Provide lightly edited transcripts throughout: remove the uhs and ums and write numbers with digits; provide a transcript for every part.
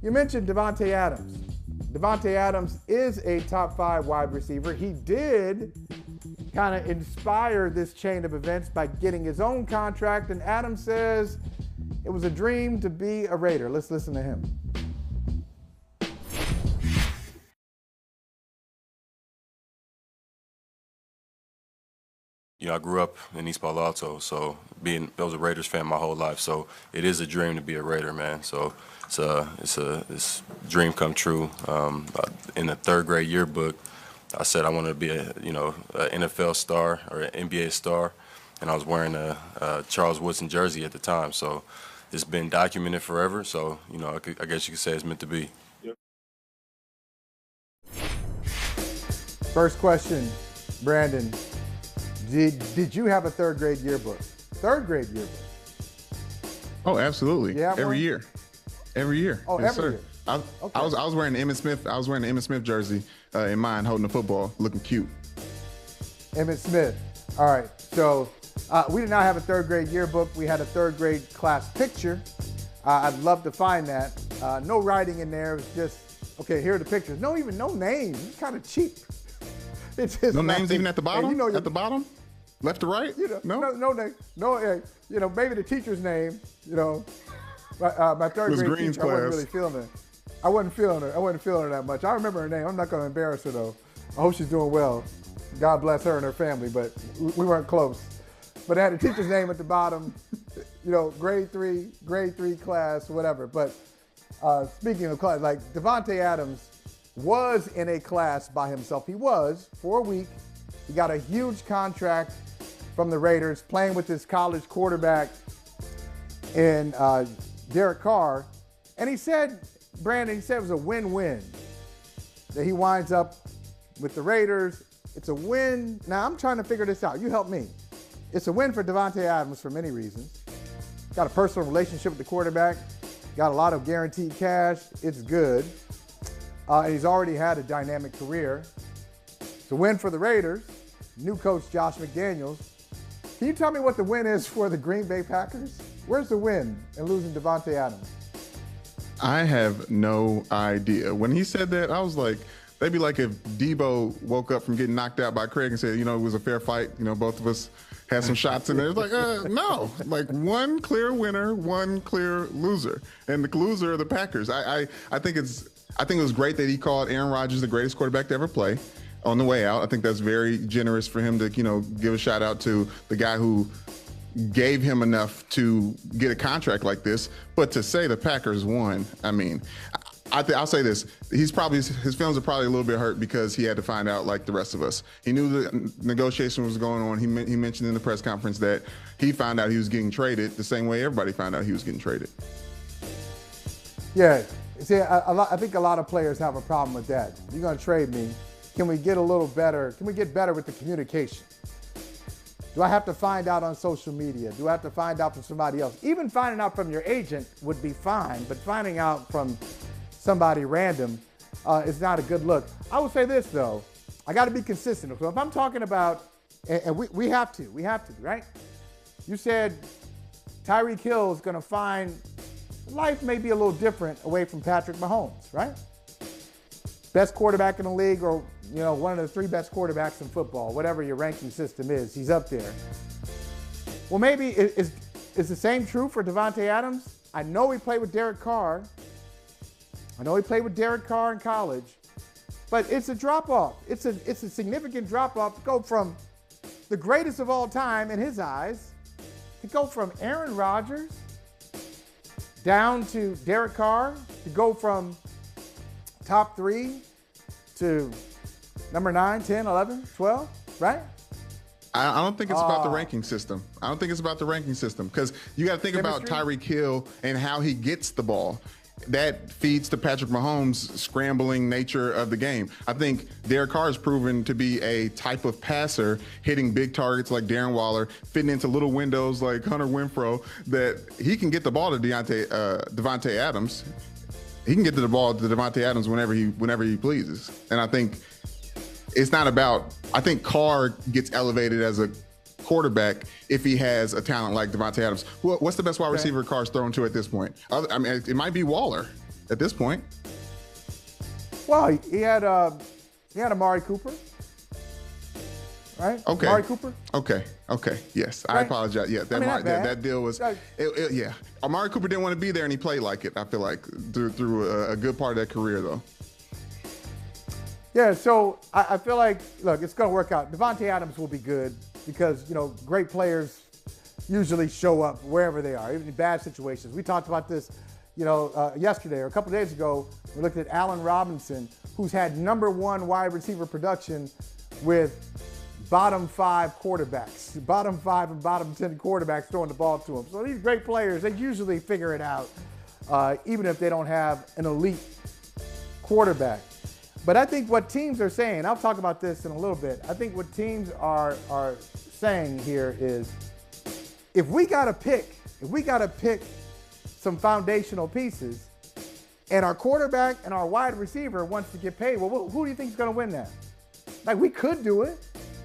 You mentioned Davante Adams. Davante Adams is a top 5 wide receiver. He did kind of inspire this chain of events by getting his own contract, and Adams says it was a dream to be a Raider. Let's listen to him. You know, I grew up in East Palo Alto, so I was a Raiders fan my whole life. So it is a dream to be a Raider, man. So it's a dream come true. In the third grade yearbook, I said I wanted to be a NFL star or an NBA star, and I was wearing a Charles Woodson jersey at the time. So it's been documented forever. So I guess you could say it's meant to be. Yep. First question, Brandon. Did you have a third grade yearbook? Third grade yearbook? Oh, absolutely. Yeah, every year. Oh, yes, every sir. year. Okay. I was wearing the Emmitt Smith. I was wearing the Emmitt Smith jersey in mine, holding the football, looking cute. Emmitt Smith. All right. So we did not have a third grade yearbook. We had a third grade class picture. I'd love to find that. No writing in there. It was just, okay, here are the pictures. No names. It's kind of cheap. It's just no names even at the bottom? And at the bottom? Left to right? No name. No, maybe the teacher's name, my third grade Green's teacher, class. I wasn't really feeling it. I wasn't feeling her that much. I remember her name. I'm not going to embarrass her, though. I hope she's doing well. God bless her and her family, but we weren't close. But I had a teacher's name at the bottom, grade three class, whatever. But speaking of class, like Davante Adams was in a class by himself. He was for a week. He got a huge contract from the Raiders, playing with his college quarterback in Derek Carr. And he said, Brandon, it was a win-win that he winds up with the Raiders. It's a win. Now, I'm trying to figure this out. You help me. It's a win for Davante Adams for many reasons. Got a personal relationship with the quarterback. Got a lot of guaranteed cash. It's good. And he's already had a dynamic career. It's a win for the Raiders. New coach Josh McDaniels. Can you tell me what the win is for the Green Bay Packers? Where's the win in losing Davante Adams? I have no idea. When he said that, I was like, that'd be like if Debo woke up from getting knocked out by Craig and said, it was a fair fight. Both of us had some shots in there. It's like, no, like one clear winner, one clear loser. And the loser are the Packers. I think it was great that he called Aaron Rodgers the greatest quarterback to ever play on the way out. I think that's very generous for him to, give a shout out to the guy who gave him enough to get a contract like this. But to say the Packers won, I mean, I'll say this. His feelings are probably a little bit hurt because he had to find out like the rest of us. He knew the negotiation was going on. He mentioned in the press conference that he found out he was getting traded the same way everybody found out he was getting traded. Yeah. See, I think a lot of players have a problem with that. You're going to trade me. Can we get a little better? Can we get better with the communication? Do I have to find out on social media? Do I have to find out from somebody else? Even finding out from your agent would be fine, but finding out from somebody random is not a good look. I will say this, though. I got to be consistent. So if I'm talking about, and we have to, right? You said Tyreek Hill is going to find life may be a little different away from Patrick Mahomes, right? Best quarterback in the league, or one of the 3 best quarterbacks in football, whatever your ranking system is, he's up there. Well, maybe is the same true for Davante Adams? I know he played with Derek Carr. in college, but it's a drop-off. It's a significant drop-off to go from the greatest of all time in his eyes, to go from Aaron Rodgers down to Derek Carr, to go from top 3 to number 9, 10, 11, 12, right? I don't think it's about the ranking system. I don't think it's about the ranking system because you got to think about Tyreek Hill and how he gets the ball. That feeds to Patrick Mahomes' scrambling nature of the game. I think Derek Carr has proven to be a type of passer, hitting big targets like Darren Waller, fitting into little windows like Hunter Renfrow, that he can get the ball to Davante Adams. He can get to the ball to Davante Adams whenever he pleases. And I think it's not about, I think Carr gets elevated as a quarterback if he has a talent like Davante Adams. What's the best wide receiver Carr's thrown to at this point? I mean, it might be Waller. at this point. Well, he had Amari Cooper, right? Okay. Amari Cooper. Okay. Yes, Right. I apologize. Yeah, that deal was. Right. Yeah, Amari Cooper didn't want to be there, and he played like it. I feel like through a good part of that career, though. Yeah, so I feel like, look, it's going to work out. Davante Adams will be good because, great players usually show up wherever they are, even in bad situations. We talked about this, yesterday or a couple days ago. We looked at Allen Robinson, who's had #1 wide receiver production with bottom 5 quarterbacks, bottom 5 and bottom 10 quarterbacks throwing the ball to him. So these great players, they usually figure it out, even if they don't have an elite quarterback. But I think what teams are saying, I'll talk about this in a little bit. I think what teams are saying here is, if we got to pick some foundational pieces, and our quarterback and our wide receiver wants to get paid, well, who do you think is going to win that? Like, we could do it.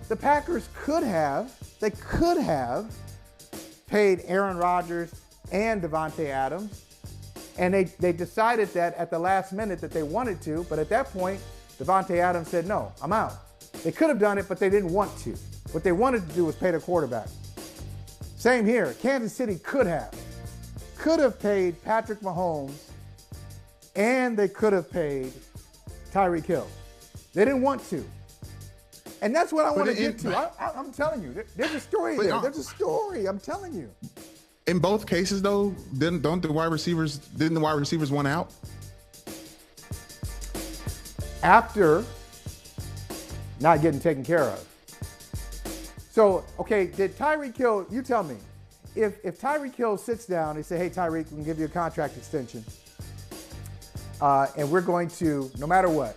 The Packers could have paid Aaron Rodgers and Davante Adams. And they decided that at the last minute that they wanted to, but at that point, Davante Adams said, no, I'm out. They could have done it, but they didn't want to. What they wanted to do was pay their quarterback. Same here. Kansas City could have paid Patrick Mahomes, and they could have paid Tyreek Hill. They didn't want to. And that's what I want to get to. I'm telling you, there's a story there. There's a story, I'm telling you. In both cases, though, didn't the wide receivers want out? After not getting taken care of. So, okay, did Tyreek Hill, you tell me, if Tyreek Hill sits down and say, hey, Tyreek, we can give you a contract extension, and we're going to, no matter what,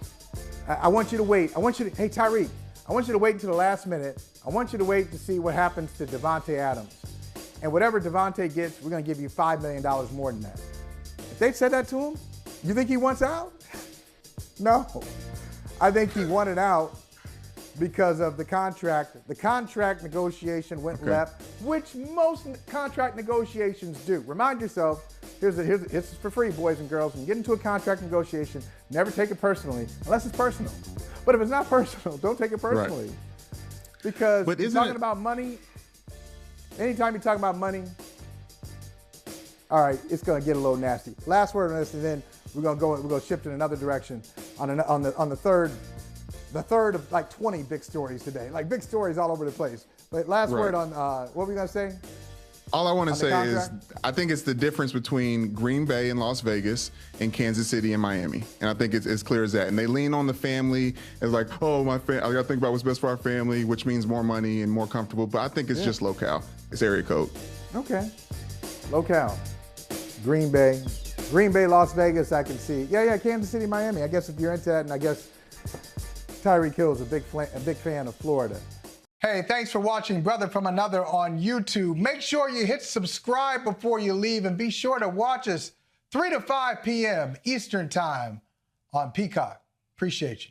I want you to wait. Hey, Tyreek, I want you to wait until the last minute. I want you to wait to see what happens to Davante Adams. And whatever Davante gets, we're going to give you $5 million more than that. If they said that to him, you think he wants out? No. I think he wanted out because of the contract. The contract negotiation went left, which most contract negotiations do. Remind yourself, here's for free, boys and girls. When you get into a contract negotiation, never take it personally, unless it's personal. But if it's not personal, don't take it personally. Right. Because you're talking about money. Anytime you talk about money, all right, it's going to get a little nasty. Last word on this, and then we're going to shift in another direction on the third of like 20 big stories today, like big stories all over the place. But last word on what were we going to say? All I want to say is I think it's the difference between Green Bay and Las Vegas and Kansas City and Miami. And I think it's as clear as that. And they lean on the family as like, oh, I got to think about what's best for our family, which means more money and more comfortable. But I think it's just locale. It's area code. Okay. Locale. Green Bay, Las Vegas, I can see. Yeah, Kansas City, Miami. I guess if you're into that, and I guess Tyreek Hill is a big fan of Florida. Hey, thanks for watching Brother from Another on YouTube. Make sure you hit subscribe before you leave, and be sure to watch us 3 to 5 p.m. Eastern Time on Peacock. Appreciate you.